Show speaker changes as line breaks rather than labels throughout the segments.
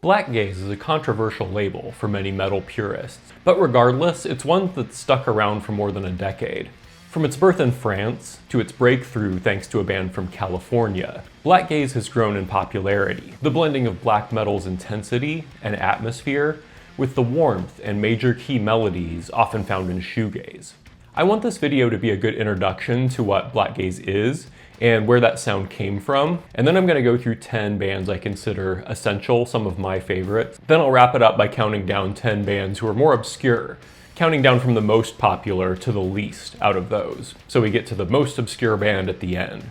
Blackgaze is a controversial label for many metal purists, but regardless, it's one that's stuck around for more than a decade. From its birth in France to its breakthrough thanks to a band from California, Blackgaze has grown in popularity. The blending of black metal's intensity and atmosphere with the warmth and major key melodies often found in shoegaze. I want this video to be a good introduction to what Blackgaze is and where that sound came from, and then I'm going to go through 10 bands I consider essential, some of my favorites. Then I'll wrap it up by counting down 10 bands who are more obscure, counting down from the most popular to the least out of those, so we get to the most obscure band at the end.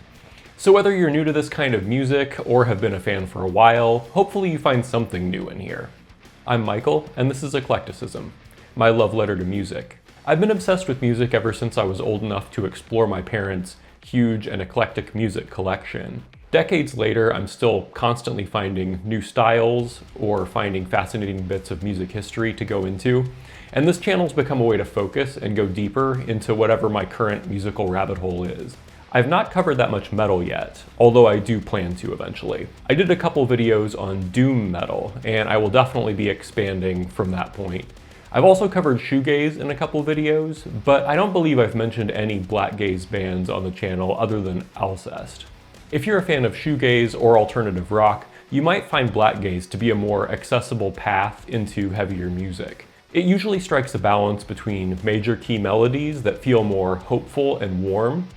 So whether you're new to this kind of music or have been a fan for a while, hopefully you find something new in here. I'm Michael, and this is Eclecticism, my love letter to music. I've been obsessed with music ever since I was old enough to explore my parents' huge and eclectic music collection. Decades later, I'm still constantly finding new styles or finding fascinating bits of music history to go into, and this channel's become a way to focus and go deeper into whatever my current musical rabbit hole is. I've not covered that much metal yet, although I do plan to eventually. I did a couple videos on doom metal, and I will definitely be expanding from that point. I've also covered shoegaze in a couple videos, but I don't believe I've mentioned any Blackgaze bands on the channel other than Alcest. If you're a fan of shoegaze or alternative rock, you might find Blackgaze to be a more accessible path into heavier music. It usually strikes a balance between major key melodies that feel more hopeful and warm,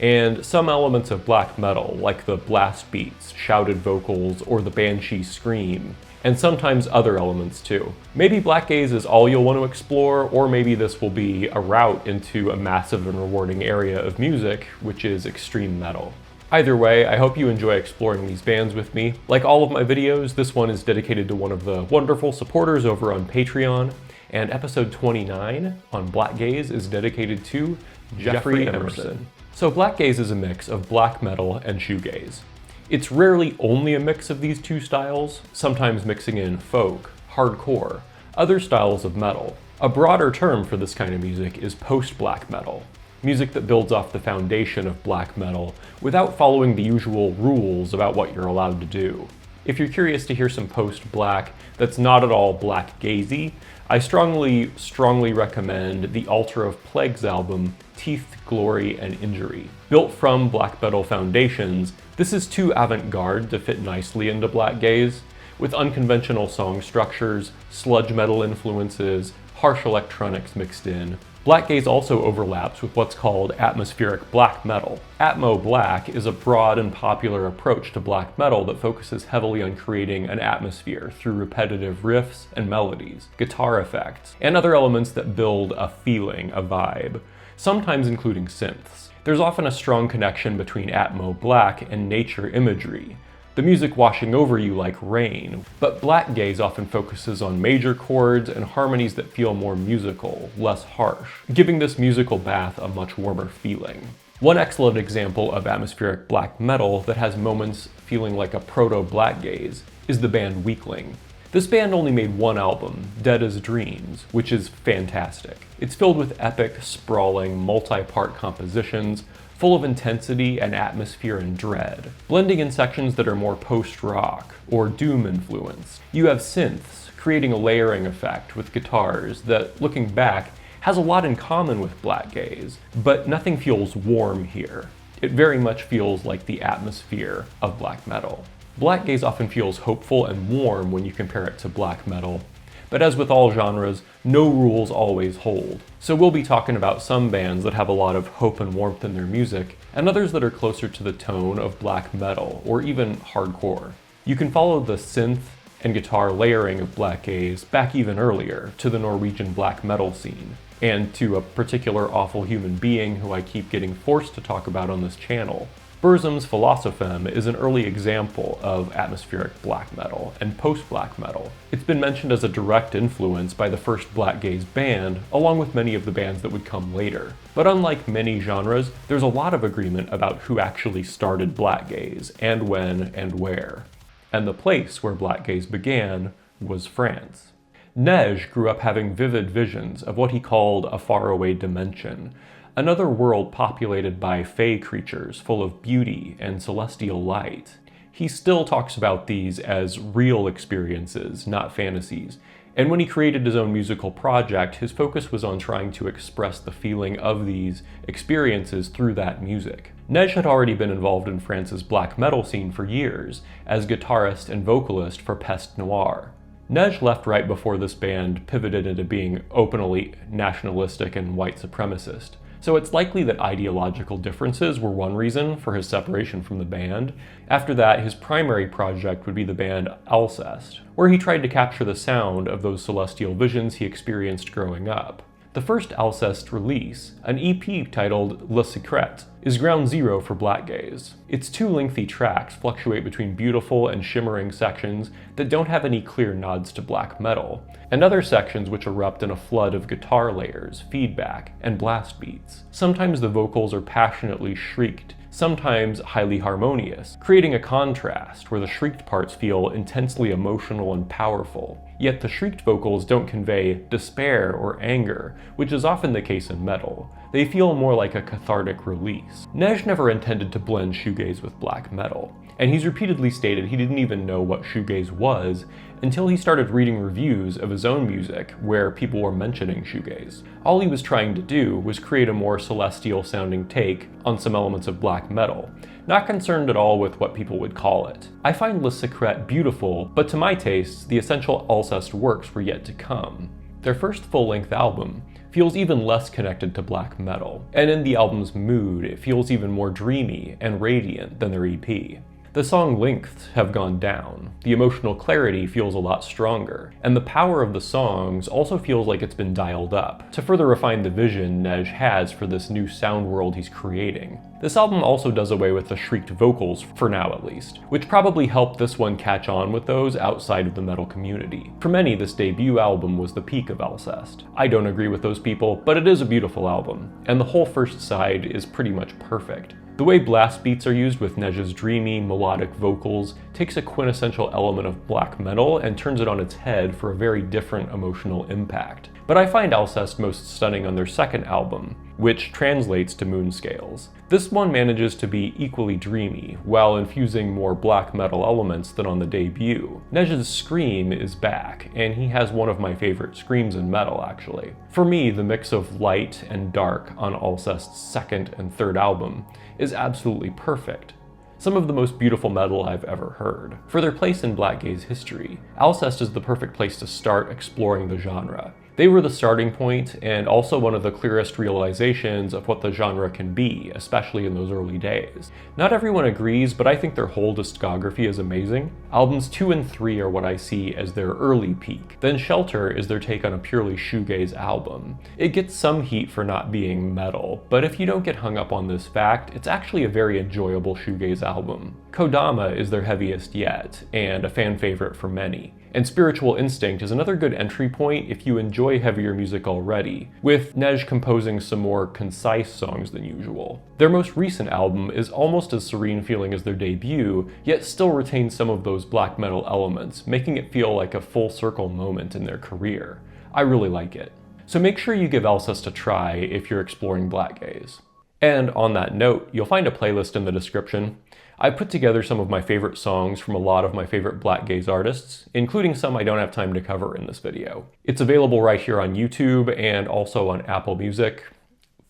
and some elements of black metal, like the blast beats, shouted vocals, or the banshee scream, and sometimes other elements too. Maybe Blackgaze is all you'll want to explore, or maybe this will be a route into a massive and rewarding area of music, which is extreme metal. Either way, I hope you enjoy exploring these bands with me. Like all of my videos, this one is dedicated to one of the wonderful supporters over on Patreon, and episode 29 on Blackgaze is dedicated to Jeffrey Emerson. So Blackgaze is a mix of black metal and shoegaze. It's rarely only a mix of these two styles, sometimes mixing in folk, hardcore, other styles of metal. A broader term for this kind of music is post-black metal, music that builds off the foundation of black metal without following the usual rules about what you're allowed to do. If you're curious to hear some post-black that's not at all blackgazy, I strongly recommend the Altar of Plagues album, Teeth, Glory, and Injury. Built from black metal foundations, this is too avant-garde to fit nicely into Blackgaze, with unconventional song structures, sludge metal influences, harsh electronics mixed in. Blackgaze also overlaps with what's called atmospheric black metal. Atmo black is a broad and popular approach to black metal that focuses heavily on creating an atmosphere through repetitive riffs and melodies, guitar effects, and other elements that build a feeling, a vibe, sometimes including synths. There's often a strong connection between Atmo black and nature imagery, the music washing over you like rain, but Blackgaze often focuses on major chords and harmonies that feel more musical, less harsh, giving this musical bath a much warmer feeling. One excellent example of atmospheric black metal that has moments feeling like a proto-Blackgaze is the band Weakling. This band only made one album, Dead as Dreams, which is fantastic. It's filled with epic, sprawling, multi-part compositions, full of intensity and atmosphere and dread, blending in sections that are more post-rock or doom influenced. You have synths, creating a layering effect with guitars that, looking back, has a lot in common with Blackgaze, but nothing feels warm here. It very much feels like the atmosphere of black metal. Blackgaze often feels hopeful and warm when you compare it to black metal, but as with all genres, no rules always hold. So we'll be talking about some bands that have a lot of hope and warmth in their music, and others that are closer to the tone of black metal, or even hardcore. You can follow the synth and guitar layering of Blackgaze back even earlier, to the Norwegian black metal scene, and to a particular awful human being who I keep getting forced to talk about on this channel. Burzum's Philosopheme is an early example of atmospheric black metal and post-black metal. It's been mentioned as a direct influence by the first Blackgaze band, along with many of the bands that would come later. But unlike many genres, there's a lot of agreement about who actually started Blackgaze, and when and where. And the place where Blackgaze began was France. Niege grew up having vivid visions of what he called a faraway dimension, another world populated by fey creatures full of beauty and celestial light. he still talks about these as real experiences, not fantasies. And when he created his own musical project, his focus was on trying to express the feeling of these experiences through that music. Niege had already been involved in France's black metal scene for years, as guitarist and vocalist for Peste Noire. Niege left right before this band pivoted into being openly nationalistic and white supremacist. So it's likely that ideological differences were one reason for his separation from the band. After that, his primary project would be the band Alceste, where he tried to capture the sound of those celestial visions he experienced growing up. The first Alceste release, an EP titled Le Secret, is ground zero for Blackgaze. Its two lengthy tracks fluctuate between beautiful and shimmering sections that don't have any clear nods to black metal, and other sections which erupt in a flood of guitar layers, feedback, and blast beats. Sometimes the vocals are passionately shrieked, sometimes highly harmonious, creating a contrast where the shrieked parts feel intensely emotional and powerful. Yet the shrieked vocals don't convey despair or anger, which is often the case in metal. They feel more like a cathartic release. Niege never intended to blend shoegaze with black metal, and he's repeatedly stated he didn't even know what shoegaze was until he started reading reviews of his own music where people were mentioning shoegaze. All he was trying to do was create a more celestial sounding take on some elements of black metal, not concerned at all with what people would call it. I find Le Secret beautiful, but to my taste, the essential Alceste works were yet to come. Their first full-length album feels even less connected to black metal, and in the album's mood, it feels even more dreamy and radiant than their EP. The song lengths have gone down, the emotional clarity feels a lot stronger, and the power of the songs also feels like it's been dialed up, to further refine the vision Niege has for this new sound world he's creating. This album also does away with the shrieked vocals, for now at least, which probably helped this one catch on with those outside of the metal community. For many, this debut album was the peak of Alceste. I don't agree with those people, but it is a beautiful album, and the whole first side is pretty much perfect. The way blast beats are used with Niege's dreamy, melodic vocals takes a quintessential element of black metal and turns it on its head for a very different emotional impact. But I find Alceste most stunning on their second album, which translates to Moon Scales. This one manages to be equally dreamy, while infusing more black metal elements than on the debut. Niege's scream is back, and he has one of my favorite screams in metal, actually. For me, the mix of light and dark on Alceste's second and third album is absolutely perfect. Some of the most beautiful metal I've ever heard. For their place in Blackgaze history, Alceste is the perfect place to start exploring the genre. They were the starting point and also one of the clearest realizations of what the genre can be, especially in those early days. Not everyone agrees, but I think their whole discography is amazing. Albums 2 and 3 are what I see as their early peak. Then Shelter is their take on a purely shoegaze album. It gets some heat for not being metal, but if you don't get hung up on this fact, it's actually a very enjoyable shoegaze album. Kodama is their heaviest yet, and a fan favorite for many. And Spiritual Instinct is another good entry point if you enjoy heavier music already, with Niege composing some more concise songs than usual. Their most recent album is almost as serene feeling as their debut, yet still retains some of those black metal elements, making it feel like a full circle moment in their career. I really like it. So make sure you give Alceste a try if you're exploring Blackgaze. And on that note, you'll find a playlist in the description. I put together some of my favorite songs from a lot of my favorite Blackgaze artists, including some I don't have time to cover in this video. It's available right here on YouTube and also on Apple Music.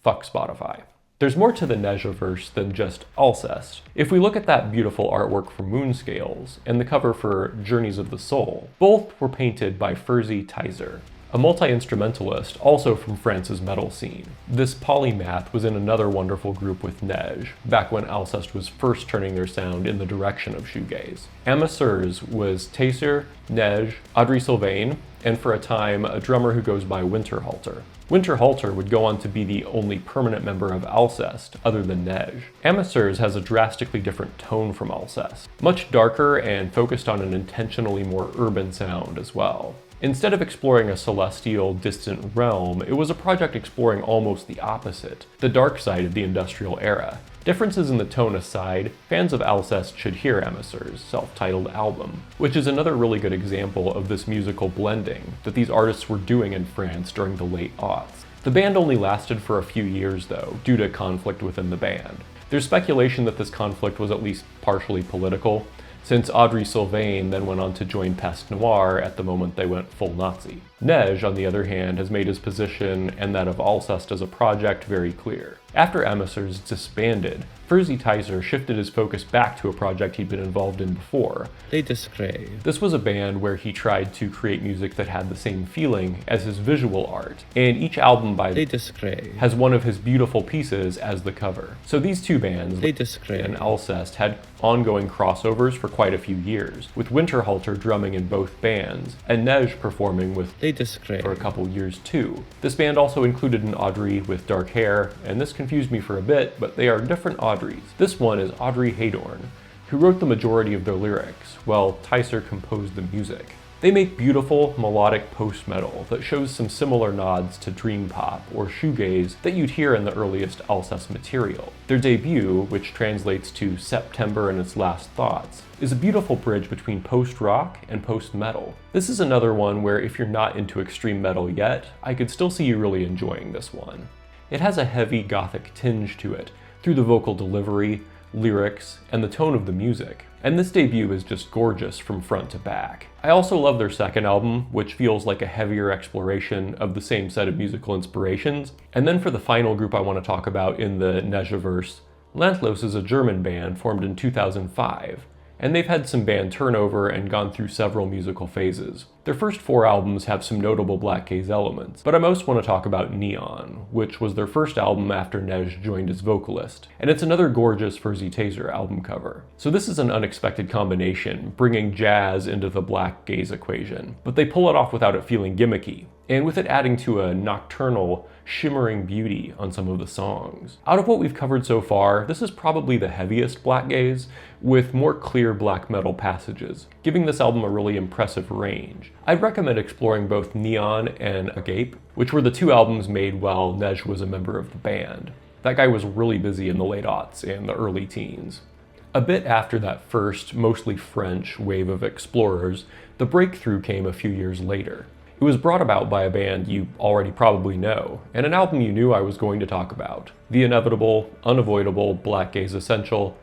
Fuck Spotify. There's more to the Niege-verse than just Alceste. If we look at that beautiful artwork for Moon Scales and the cover for Journeys of the Soul, both were painted by Furzy Tizer, a multi-instrumentalist also from France's metal scene. This polymath was in another wonderful group with Niege, back when Alceste was first turning their sound in the direction of shoegaze. Amateurs was Tizer, Niege, Audrey Sylvain, and for a time, a drummer who goes by Winterhalter. Winterhalter would go on to be the only permanent member of Alceste other than Niege. Amateurs has a drastically different tone from Alceste, much darker and focused on an intentionally more urban sound as well. Instead of exploring a celestial, distant realm, it was a project exploring almost the opposite, the dark side of the industrial era. Differences in the tone aside, fans of Alceste should hear Amateurs' self-titled album, which is another really good example of this musical blending that these artists were doing in France during the late aughts. The band only lasted for a few years though, due to conflict within the band. There's speculation that this conflict was at least partially political. since Audrey Sylvain then went on to join Peste Noire at the moment they went full Nazi. Niege, on the other hand, has made his position and that of Alcest as a project very clear. After Emissars disbanded, Furzy Tyser shifted his focus back to a project he'd been involved in before.
They Discret.
This was a band where he tried to create music that had the same feeling as his visual art, and each album by
They Discret
has one of his beautiful pieces as the cover. So these two bands,
They Discret
and Alcest, had ongoing crossovers for quite a few years, with Winterhalter drumming in both bands, and Niege performing with
They Discret
for a couple years too. This band also included an Audrey with dark hair, and this confused me for a bit, but they are different Audreys. This one is Audrey Haydorn, who wrote the majority of their lyrics, while Tyser composed the music. They make beautiful, melodic post-metal that shows some similar nods to dream pop or shoegaze that you'd hear in the earliest Alcest material. Their debut, which translates to September and Its Last Thoughts, is a beautiful bridge between post-rock and post-metal. This is another one where if you're not into extreme metal yet, I could still see you really enjoying this one. It has a heavy gothic tinge to it, through the vocal delivery, lyrics, and the tone of the music. And this debut is just gorgeous from front to back. I also love their second album, which feels like a heavier exploration of the same set of musical inspirations. And then for the final group I want to talk about in the Niegeverse, Landlos is a German band formed in 2005. And they've had some band turnover and gone through several musical phases. Their first 4 albums have some notable Blackgaze elements, but I most want to talk about Neon, which was their first album after Niege joined as vocalist, and it's another gorgeous Furzy Tyser album cover. So this is an unexpected combination, bringing jazz into the Blackgaze equation, but they pull it off without it feeling gimmicky, and with it adding to a nocturnal, shimmering beauty on some of the songs. Out of what we've covered so far, this is probably the heaviest Blackgaze, with more clear black metal passages, giving this album a really impressive range. I'd recommend exploring both Neon and Agape, which were the 2 albums made while Niege was a member of the band. That guy was really busy in the late aughts and the early teens. A bit after that first, mostly French, wave of explorers, the breakthrough came a few years later. It was brought about by a band you already probably know, and an album you knew I was going to talk about. The inevitable, unavoidable, Blackgaze essential,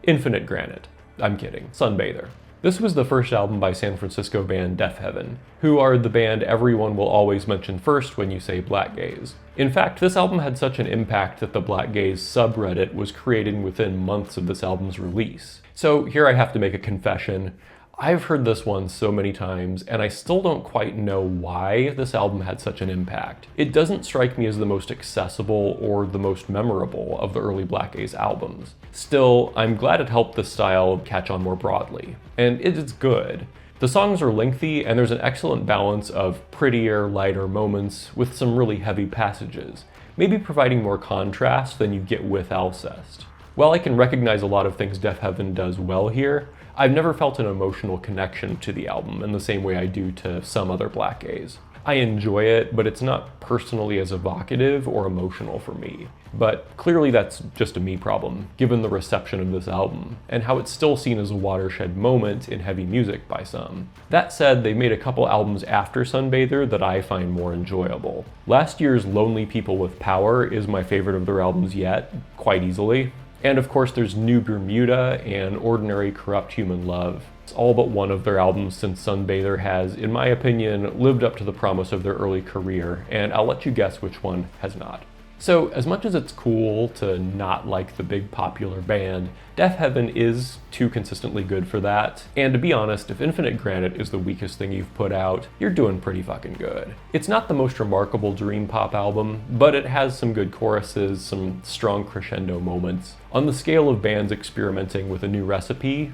Infinite Granite. I'm kidding, Sunbather. This was the first album by San Francisco band Deafheaven, who are the band everyone will always mention first when you say Blackgaze. In fact, this album had such an impact that the Blackgaze subreddit was created within months of this album's release. So here I have to make a confession. I've heard this one so many times, and I still don't quite know why this album had such an impact. It doesn't strike me as the most accessible or the most memorable of the early Blackgaze albums. Still, I'm glad it helped the style catch on more broadly, and it is good. The songs are lengthy, and there's an excellent balance of prettier, lighter moments with some really heavy passages, maybe providing more contrast than you get with Alcest. While I can recognize a lot of things Deafheaven does well here, I've never felt an emotional connection to the album in the same way I do to some other Blackgaze. I enjoy it, but it's not personally as evocative or emotional for me. But clearly that's just a me problem, given the reception of this album, and how it's still seen as a watershed moment in heavy music by some. That said, they made a couple albums after Sunbather that I find more enjoyable. Last year's Lonely People with Power is my favorite of their albums yet, quite easily. And of course there's New Bermuda and Ordinary Corrupt Human Love. It's all but one of their albums since Sunbather has, in my opinion, lived up to the promise of their early career, and I'll let you guess which one has not. So as much as it's cool to not like the big popular band, Deafheaven is too consistently good for that. And to be honest, if Infinite Granite is the weakest thing you've put out, you're doing pretty fucking good. It's not the most remarkable dream pop album, but it has some good choruses, some strong crescendo moments. On the scale of bands experimenting with a new recipe,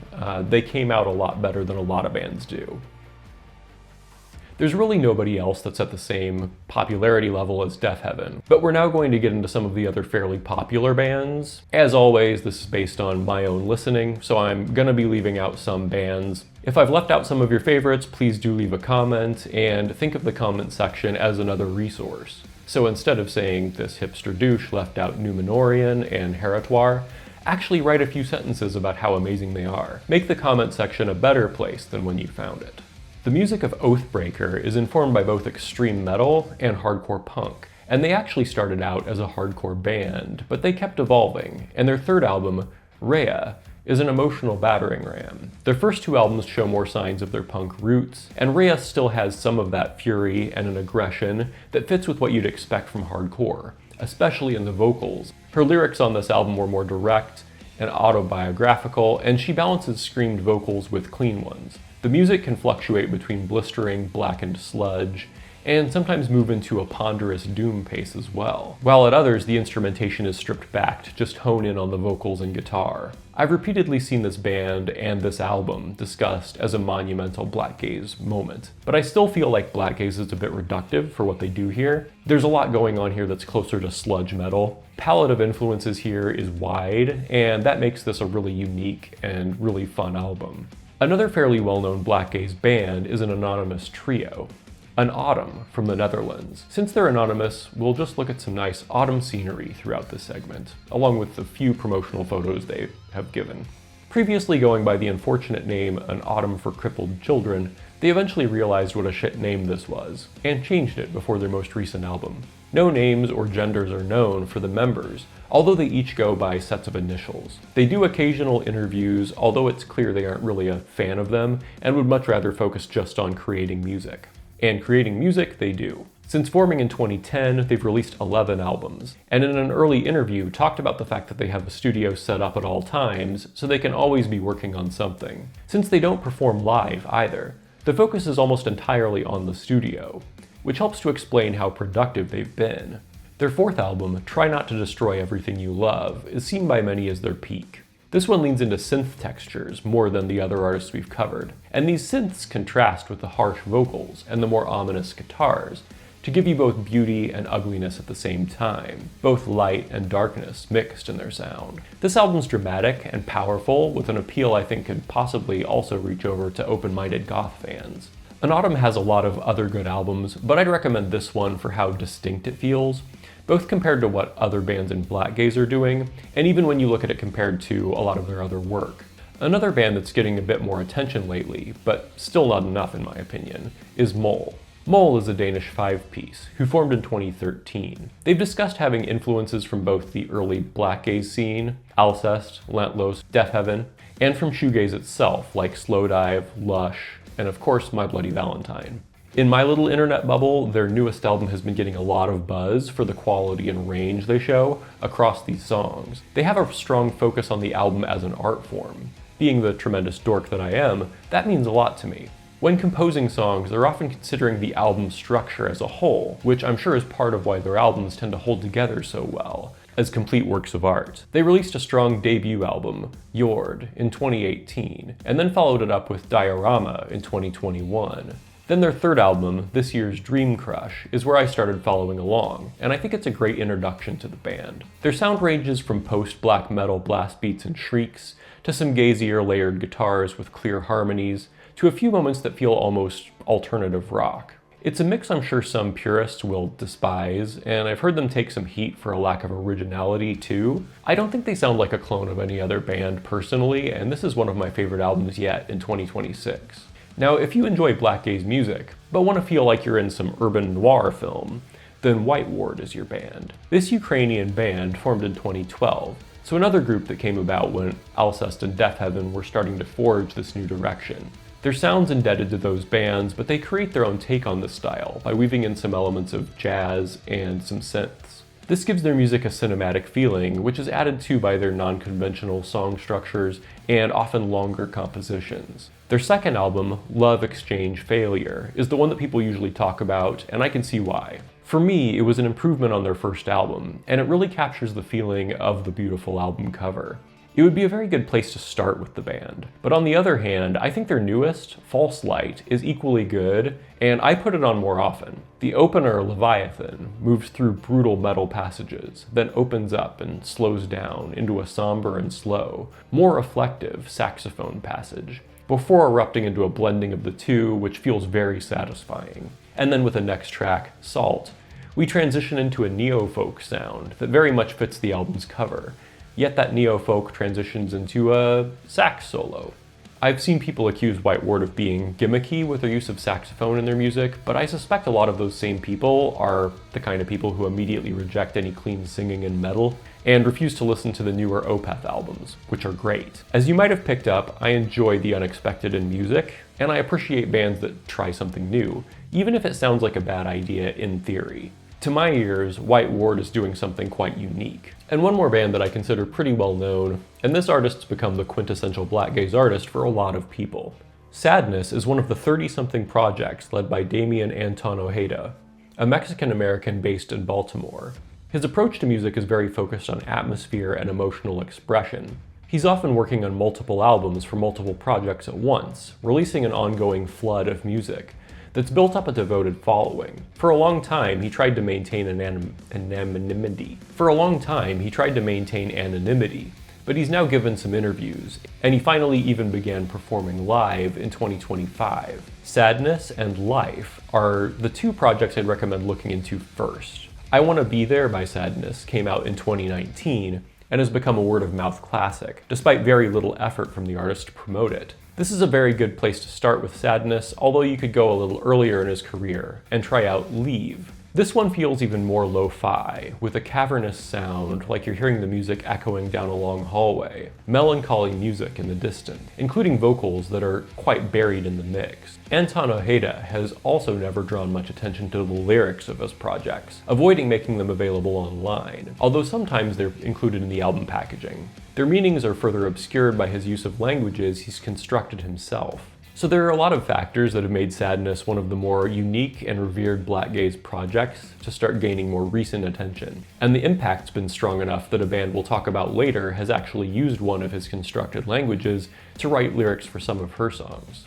they came out a lot better than a lot of bands do. There's really nobody else that's at the same popularity level as Deafheaven, but we're now going to get into some of the other fairly popular bands. As always, this is based on my own listening, so I'm gonna be leaving out some bands. If I've left out some of your favorites, please do leave a comment, and think of the comment section as another resource. So instead of saying this hipster douche left out Numenorian and Heritoire, actually write a few sentences about how amazing they are. Make the comment section a better place than when you found it. The music of Oathbreaker is informed by both extreme metal and hardcore punk, and they actually started out as a hardcore band, but they kept evolving, and their third album, Rhea, is an emotional battering ram. Their first two albums show more signs of their punk roots, and Rhea still has some of that fury and an aggression that fits with what you'd expect from hardcore, especially in the vocals. Her lyrics on this album were more direct and autobiographical, and she balances screamed vocals with clean ones. The music can fluctuate between blistering, blackened sludge, and sometimes move into a ponderous doom pace as well, while at others the instrumentation is stripped back to just hone in on the vocals and guitar. I've repeatedly seen this band and this album discussed as a monumental Blackgaze moment, but I still feel like Blackgaze is a bit reductive for what they do here. There's a lot going on here that's closer to sludge metal. Palette of influences here is wide, and that makes this a really unique and really fun album. Another fairly well-known Blackgaze band is an anonymous trio, An Autumn from the Netherlands. Since they're anonymous, we'll just look at some nice autumn scenery throughout this segment, along with the few promotional photos they have given. Previously going by the unfortunate name An Autumn for Crippled Children, they eventually realized what a shit name this was, and changed it before their most recent album. No names or genders are known for the members, although they each go by sets of initials. They do occasional interviews, although it's clear they aren't really a fan of them, and would much rather focus just on creating music. And creating music they do. Since forming in 2010, they've released 11 albums, and in an early interview talked about the fact that they have a studio set up at all times, so they can always be working on something. Since they don't perform live either, the focus is almost entirely on the studio, which helps to explain how productive they've been. Their fourth album, Try Not to Destroy Everything You Love, is seen by many as their peak. This one leans into synth textures more than the other artists we've covered, and these synths contrast with the harsh vocals and the more ominous guitars to give you both beauty and ugliness at the same time, both light and darkness mixed in their sound. This album's dramatic and powerful, with an appeal I think could possibly also reach over to open-minded goth fans. An Autumn has a lot of other good albums, but I'd recommend this one for how distinct it feels, both compared to what other bands in Blackgaze are doing, and even when you look at it compared to a lot of their other work. Another band that's getting a bit more attention lately, but still not enough in my opinion, is Mole. Mole is a Danish five-piece, who formed in 2013. They've discussed having influences from both the early Blackgaze scene, Alcest, Lantlos, Deafheaven, and from shoegaze itself, like Slowdive, Lush, and of course My Bloody Valentine. In my little internet bubble, their newest album has been getting a lot of buzz for the quality and range they show across these songs. They have a strong focus on the album as an art form. Being the tremendous dork that I am, that means a lot to me. When composing songs, they're often considering the album structure as a whole, which I'm sure is part of why their albums tend to hold together so well, as complete works of art. They released a strong debut album, Jord, in 2018, and then followed it up with Diorama in 2021. Then their third album, this year's Dream Crush, is where I started following along, and I think it's a great introduction to the band. Their sound ranges from post-black metal blast beats and shrieks, to some gazier layered guitars with clear harmonies, to a few moments that feel almost alternative rock. It's a mix I'm sure some purists will despise, and I've heard them take some heat for a lack of originality too. I don't think they sound like a clone of any other band personally, and this is one of my favorite albums yet in 2026. Now, if you enjoy Blackgaze music, but want to feel like you're in some urban noir film, then White Ward is your band. This Ukrainian band formed in 2012, so another group that came about when Alcest and Deafheaven were starting to forge this new direction. Their sound's indebted to those bands, but they create their own take on this style by weaving in some elements of jazz and some synths. This gives their music a cinematic feeling, which is added to by their non-conventional song structures and often longer compositions. Their second album, Love Exchange Failure, is the one that people usually talk about, and I can see why. For me, it was an improvement on their first album, and it really captures the feeling of the beautiful album cover. It would be a very good place to start with the band. But on the other hand, I think their newest, False Light, is equally good, and I put it on more often. The opener, Leviathan, moves through brutal metal passages, then opens up and slows down into a somber and slow, more reflective saxophone passage, before erupting into a blending of the two, which feels very satisfying. And then with the next track, Salt, we transition into a neo-folk sound that very much fits the album's cover. Yet that neo-folk transitions into a sax solo. I've seen people accuse White Ward of being gimmicky with their use of saxophone in their music, but I suspect a lot of those same people are the kind of people who immediately reject any clean singing in metal, and refuse to listen to the newer Opeth albums, which are great. As you might have picked up, I enjoy the unexpected in music, and I appreciate bands that try something new, even if it sounds like a bad idea in theory. To my ears, White Ward is doing something quite unique. And one more band that I consider pretty well known, and this artist's become the quintessential Blackgaze artist for a lot of people. Sadness is one of the 30-something projects led by Damian Anton Ojeda, a Mexican-American based in Baltimore. His approach to music is very focused on atmosphere and emotional expression. He's often working on multiple albums for multiple projects at once, releasing an ongoing flood of music that's built up a devoted following. For a long time, he tried to maintain anonymity. But he's now given some interviews, and he finally even began performing live in 2025. Sadness and Life are the two projects I'd recommend looking into first. I Wanna Be There by Sadness came out in 2019 and has become a word-of-mouth classic, despite very little effort from the artist to promote it. This is a very good place to start with Sadness, although you could go a little earlier in his career and try out Leave. This one feels even more lo-fi, with a cavernous sound like you're hearing the music echoing down a long hallway, melancholy music in the distance, including vocals that are quite buried in the mix. Anton Ojeda has also never drawn much attention to the lyrics of his projects, avoiding making them available online, although sometimes they're included in the album packaging. Their meanings are further obscured by his use of languages he's constructed himself. So there are a lot of factors that have made Sadness one of the more unique and revered Blackgaze projects to start gaining more recent attention. And the impact's been strong enough that a band we'll talk about later has actually used one of his constructed languages to write lyrics for some of her songs.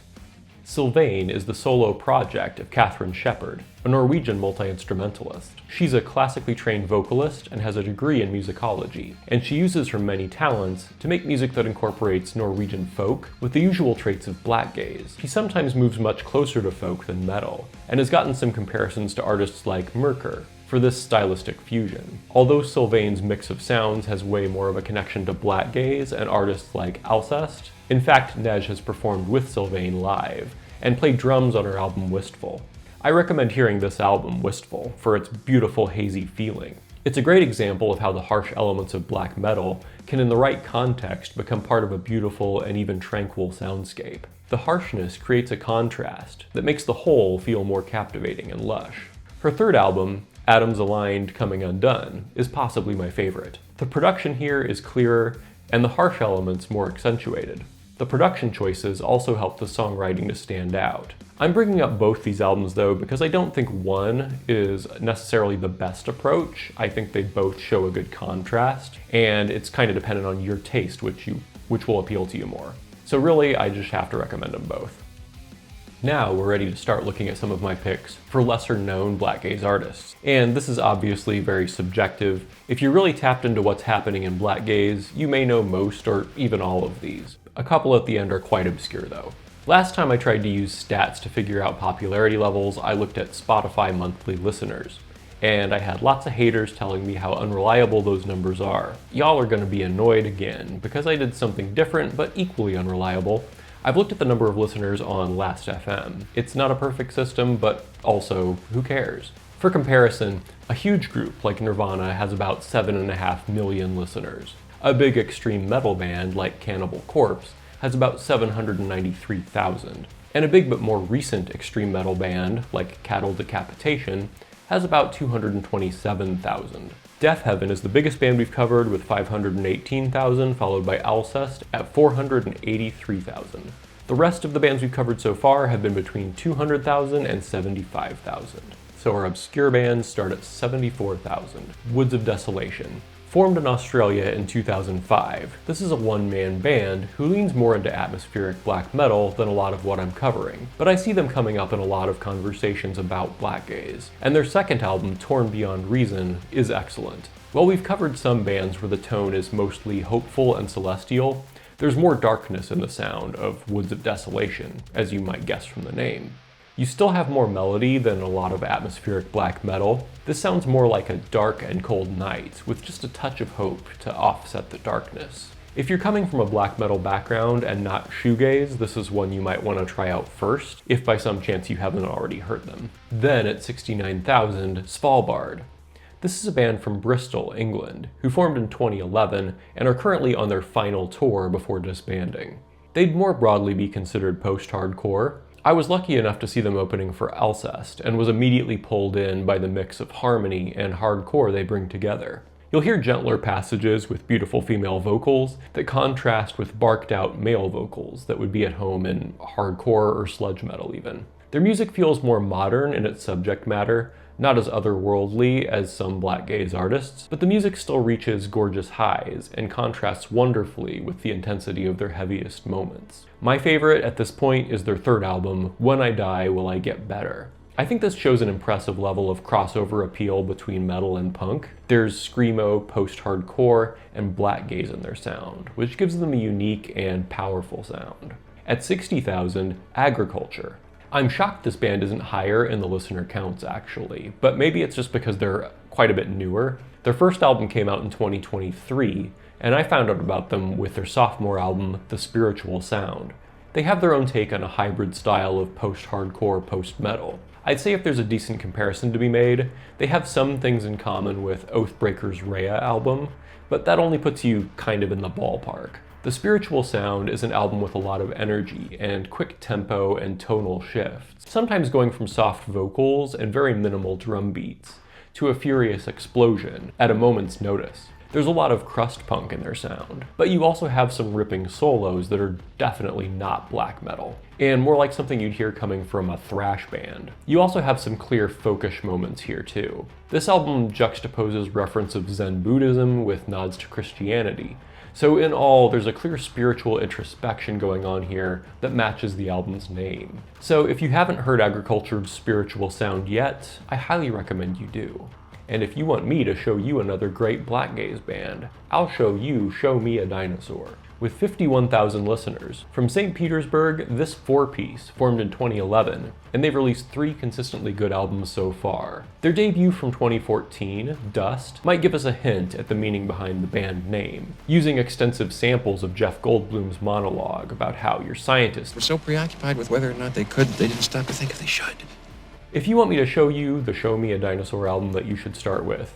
Sylvain is the solo project of Catherine Shepard, a Norwegian multi-instrumentalist. She's a classically trained vocalist and has a degree in musicology, and she uses her many talents to make music that incorporates Norwegian folk with the usual traits of Blackgaze. She sometimes moves much closer to folk than metal, and has gotten some comparisons to artists like Merker for this stylistic fusion. Although Sylvain's mix of sounds has way more of a connection to Blackgaze and artists like Alcest, in fact, Niege has performed with Sylvain live and played drums on her album Wistful. I recommend hearing this album, Wistful, for its beautiful hazy feeling. It's a great example of how the harsh elements of black metal can, in the right context, become part of a beautiful and even tranquil soundscape. The harshness creates a contrast that makes the whole feel more captivating and lush. Her third album, Atoms Aligned Coming Undone, is possibly my favorite. The production here is clearer and the harsh elements more accentuated. The production choices also help the songwriting to stand out. I'm bringing up both these albums though because I don't think one is necessarily the best approach. I think they both show a good contrast, and it's kind of dependent on your taste which will appeal to you more. So really, I just have to recommend them both. Now we're ready to start looking at some of my picks for lesser known Blackgaze artists. And this is obviously very subjective. If you're really tapped into what's happening in Blackgaze, you may know most or even all of these. A couple at the end are quite obscure though. Last time I tried to use stats to figure out popularity levels, I looked at Spotify monthly listeners. And I had lots of haters telling me how unreliable those numbers are. Y'all are gonna be annoyed again because I did something different but equally unreliable. I've looked at the number of listeners on Last.fm. It's not a perfect system, but also, who cares? For comparison, a huge group like Nirvana has about 7.5 million listeners. A big extreme metal band like Cannibal Corpse has about 793,000. And a big but more recent extreme metal band like Cattle Decapitation has about 227,000. Deafheaven is the biggest band we've covered with 518,000, followed by Alcest at 483,000. The rest of the bands we've covered so far have been between 200,000 and 75,000. So our obscure bands start at 74,000. Woods of Desolation. Formed in Australia in 2005, this is a one-man band who leans more into atmospheric black metal than a lot of what I'm covering, but I see them coming up in a lot of conversations about Blackgaze, and their second album, Torn Beyond Reason, is excellent. While we've covered some bands where the tone is mostly hopeful and celestial, there's more darkness in the sound of Woods of Desolation, as you might guess from the name. You still have more melody than a lot of atmospheric black metal. This sounds more like a dark and cold night, with just a touch of hope to offset the darkness. If you're coming from a black metal background and not shoegaze, this is one you might want to try out first, if by some chance you haven't already heard them. Then at 69,000, Svalbard. This is a band from Bristol, England, who formed in 2011 and are currently on their final tour before disbanding. They'd more broadly be considered post-hardcore. I was lucky enough to see them opening for Alcest and was immediately pulled in by the mix of harmony and hardcore they bring together. You'll hear gentler passages with beautiful female vocals that contrast with barked out male vocals that would be at home in hardcore or sludge metal even. Their music feels more modern in its subject matter, not as otherworldly as some Blackgaze artists, but the music still reaches gorgeous highs and contrasts wonderfully with the intensity of their heaviest moments. My favorite at this point is their third album, When I Die Will I Get Better. I think this shows an impressive level of crossover appeal between metal and punk. There's screamo, post-hardcore, and blackgaze in their sound, which gives them a unique and powerful sound. At 60,000, Agriculture. I'm shocked this band isn't higher in the listener counts actually, but maybe it's just because they're quite a bit newer. Their first album came out in 2023, and I found out about them with their sophomore album, The Spiritual Sound. They have their own take on a hybrid style of post-hardcore, post-metal. I'd say if there's a decent comparison to be made, they have some things in common with Oathbreaker's Rhea album, but that only puts you kind of in the ballpark. The Spiritual Sound is an album with a lot of energy and quick tempo and tonal shifts, sometimes going from soft vocals and very minimal drum beats to a furious explosion at a moment's notice. There's a lot of crust punk in their sound, but you also have some ripping solos that are definitely not black metal, and more like something you'd hear coming from a thrash band. You also have some clear folkish moments here too. This album juxtaposes reference of Zen Buddhism with nods to Christianity, so in all, there's a clear spiritual introspection going on here that matches the album's name. So if you haven't heard Agriculture's Spiritual Sound yet, I highly recommend you do. And if you want me to show you another great Blackgaze band, I'll show you Show Me a Dinosaur. With 51,000 listeners. From St. Petersburg, this four-piece formed in 2011, and they've released 3 consistently good albums so far. Their debut from 2014, Dust, might give us a hint at the meaning behind the band name, using extensive samples of Jeff Goldblum's monologue about how your scientists
were so preoccupied with whether or not they could, they didn't stop to think if they should.
If you want me to show you the Show Me a Dinosaur album that you should start with,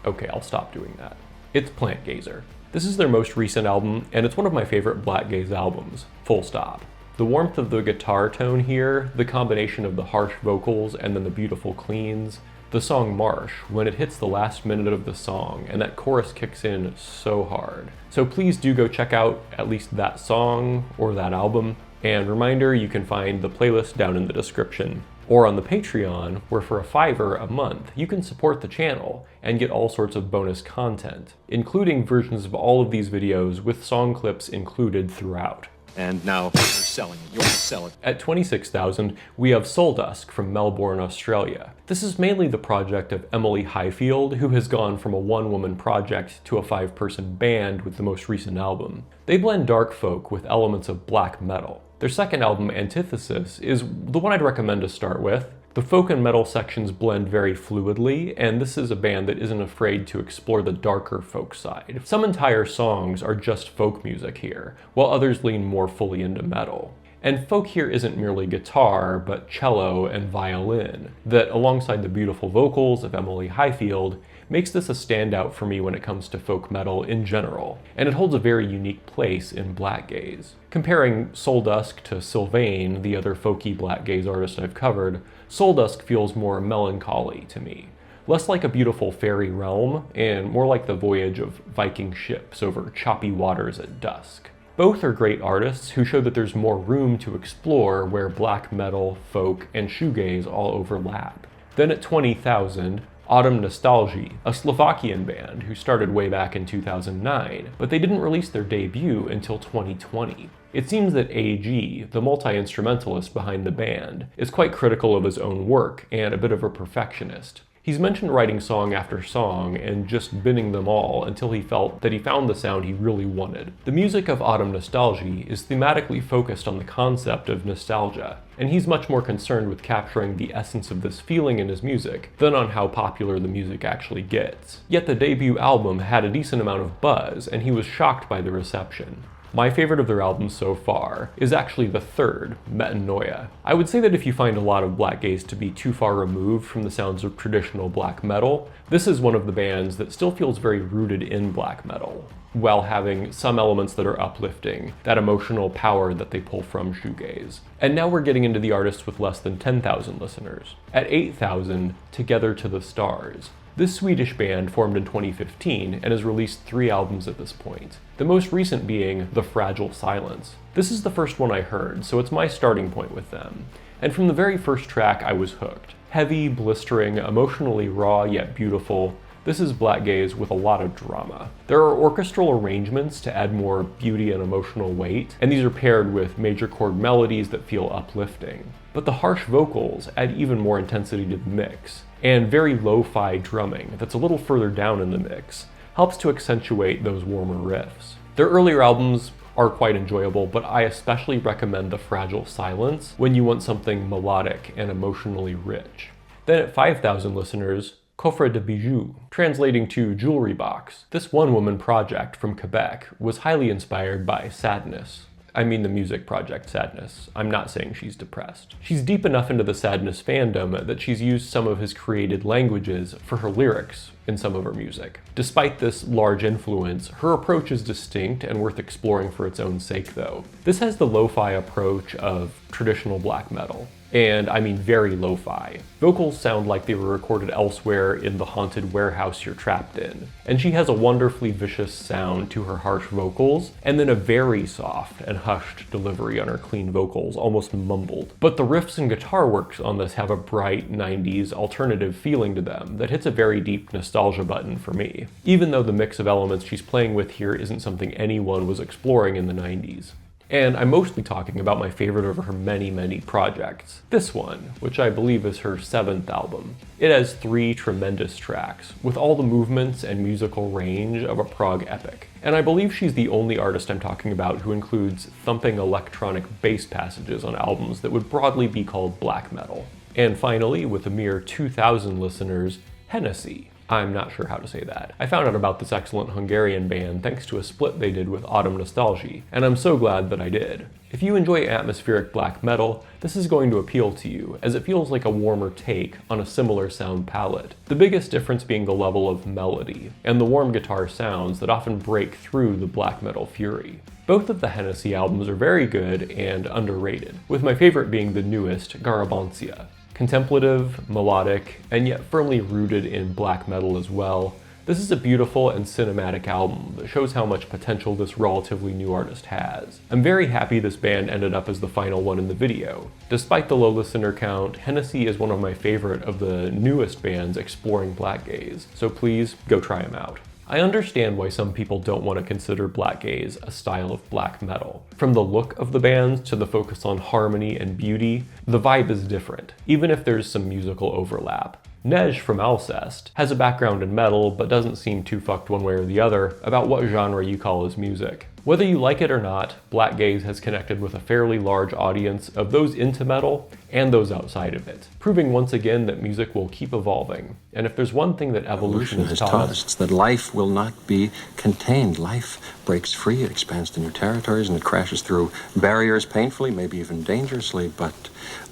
okay, I'll stop doing that. It's Plant Gazer. This is their most recent album, and it's one of my favorite Blackgaze albums, full stop. The warmth of the guitar tone here, the combination of the harsh vocals and then the beautiful cleans, the song Marsh, when it hits the last minute of the song, and that chorus kicks in so hard. So please do go check out at least that song or that album, and reminder, you can find the playlist down in the description. Or on the Patreon, where for a $5 a month, you can support the channel and get all sorts of bonus content, including versions of all of these videos with song clips included throughout.
And now you're selling it. You want to sell it.
At 26,000, we have Soul Dusk from Melbourne, Australia. This is mainly the project of Emily Highfield, who has gone from a one-woman project to a 5-person band with the most recent album. They blend dark folk with elements of black metal. Their second album, Antithesis, is the one I'd recommend to start with. The folk and metal sections blend very fluidly, and this is a band that isn't afraid to explore the darker folk side. Some entire songs are just folk music here, while others lean more fully into metal. And folk here isn't merely guitar, but cello and violin, that alongside the beautiful vocals of Emily Highfield, makes this a standout for me when it comes to folk metal in general, and it holds a very unique place in Blackgaze. Comparing Soul Dusk to Sylvain, the other folky Blackgaze artist I've covered, Soul Dusk feels more melancholy to me. Less like a beautiful fairy realm, and more like the voyage of Viking ships over choppy waters at dusk. Both are great artists who show that there's more room to explore where black metal, folk, and shoegaze all overlap. Then at 20,000, Autumn Nostalgie, a Slovakian band who started way back in 2009, but they didn't release their debut until 2020. It seems that AG, the multi-instrumentalist behind the band, is quite critical of his own work and a bit of a perfectionist. He's mentioned writing song after song and just binning them all until he felt that he found the sound he really wanted. The music of Autumn Nostalgie is thematically focused on the concept of nostalgia, and he's much more concerned with capturing the essence of this feeling in his music than on how popular the music actually gets. Yet the debut album had a decent amount of buzz, and he was shocked by the reception. My favorite of their albums so far is actually the third, Metanoia. I would say that if you find a lot of Blackgaze to be too far removed from the sounds of traditional black metal, this is one of the bands that still feels very rooted in black metal, while having some elements that are uplifting, that emotional power that they pull from shoegaze. And now we're getting into the artists with less than 10,000 listeners. At 8,000, Together to the Stars. This Swedish band formed in 2015 and has released 3 albums at this point, the most recent being The Fragile Silence. This is the first one I heard, so it's my starting point with them. And from the very first track, I was hooked. Heavy, blistering, emotionally raw yet beautiful, this is Blackgaze with a lot of drama. There are orchestral arrangements to add more beauty and emotional weight, and these are paired with major chord melodies that feel uplifting. But the harsh vocals add even more intensity to the mix, and very lo-fi drumming that's a little further down in the mix helps to accentuate those warmer riffs. Their earlier albums are quite enjoyable, but I especially recommend The Fragile Silence when you want something melodic and emotionally rich. Then at 5,000 listeners, Coffre de Bijoux, translating to jewelry box. This one-woman project from Quebec was highly inspired by Sadness. I mean the music project Sadness. I'm not saying she's depressed. She's deep enough into the Sadness fandom that she's used some of his created languages for her lyrics in some of her music. Despite this large influence, her approach is distinct and worth exploring for its own sake though. This has the lo-fi approach of traditional black metal. And I mean very lo-fi. Vocals sound like they were recorded elsewhere in the haunted warehouse you're trapped in. And she has a wonderfully vicious sound to her harsh vocals, and then a very soft and hushed delivery on her clean vocals, almost mumbled. But the riffs and guitar works on this have a bright 90s alternative feeling to them that hits a very deep nostalgia button for me, even though the mix of elements she's playing with here isn't something anyone was exploring in the 90s. And I'm mostly talking about my favorite of her many projects. This one, which I believe is her 7th album. It has 3 tremendous tracks, with all the movements and musical range of a prog epic. And I believe she's the only artist I'm talking about who includes thumping electronic bass passages on albums that would broadly be called black metal. And finally, with a mere 2,000 listeners, Hennessy. I'm not sure how to say that. I found out about this excellent Hungarian band thanks to a split they did with Autumn Nostalgie, and I'm so glad that I did. If you enjoy atmospheric black metal, this is going to appeal to you, as it feels like a warmer take on a similar sound palette. The biggest difference being the level of melody, and the warm guitar sounds that often break through the black metal fury. Both of the Hennessy albums are very good and underrated, with my favorite being the newest, Garabantia. Contemplative, melodic, and yet firmly rooted in black metal as well, this is a beautiful and cinematic album that shows how much potential this relatively new artist has. I'm very happy this band ended up as the final one in the video. Despite the low listener count, Hennessy is one of my favorite of the newest bands exploring Blackgaze, so please go try them out. I understand why some people don't want to consider Blackgaze a style of black metal. From the look of the bands to the focus on harmony and beauty, the vibe is different, even if there's some musical overlap. Niege from Alcest has a background in metal, but doesn't seem too fucked one way or the other about what genre you call his music. Whether you like it or not, Blackgaze has connected with a fairly large audience of those into metal and those outside of it, proving once again that music will keep evolving. And if there's one thing that evolution has taught us,
it's that life will not be contained. Life breaks free, it expands to new territories, and it crashes through barriers painfully, maybe even dangerously, but,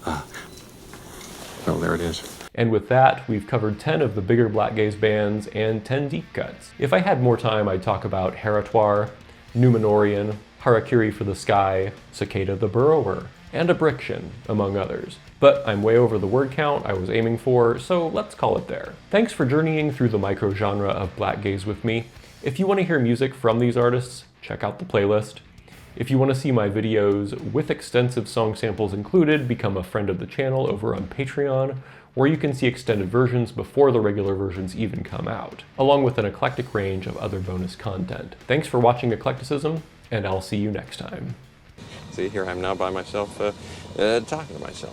well, there it is.
And with that, we've covered 10 of the bigger Blackgaze bands and 10 deep cuts. If I had more time, I'd talk about Heritoire, Numenorian, Harakiri for the Sky, Cicada the Burrower, and Abriction, among others. But I'm way over the word count I was aiming for, so let's call it there. Thanks for journeying through the micro-genre of Blackgaze with me. If you want to hear music from these artists, check out the playlist. If you want to see my videos with extensive song samples included, become a friend of the channel over on Patreon, where you can see extended versions before the regular versions even come out, along with an eclectic range of other bonus content. Thanks for watching Eclecticism, and I'll see you next time.
See, here I am now by myself, talking to myself.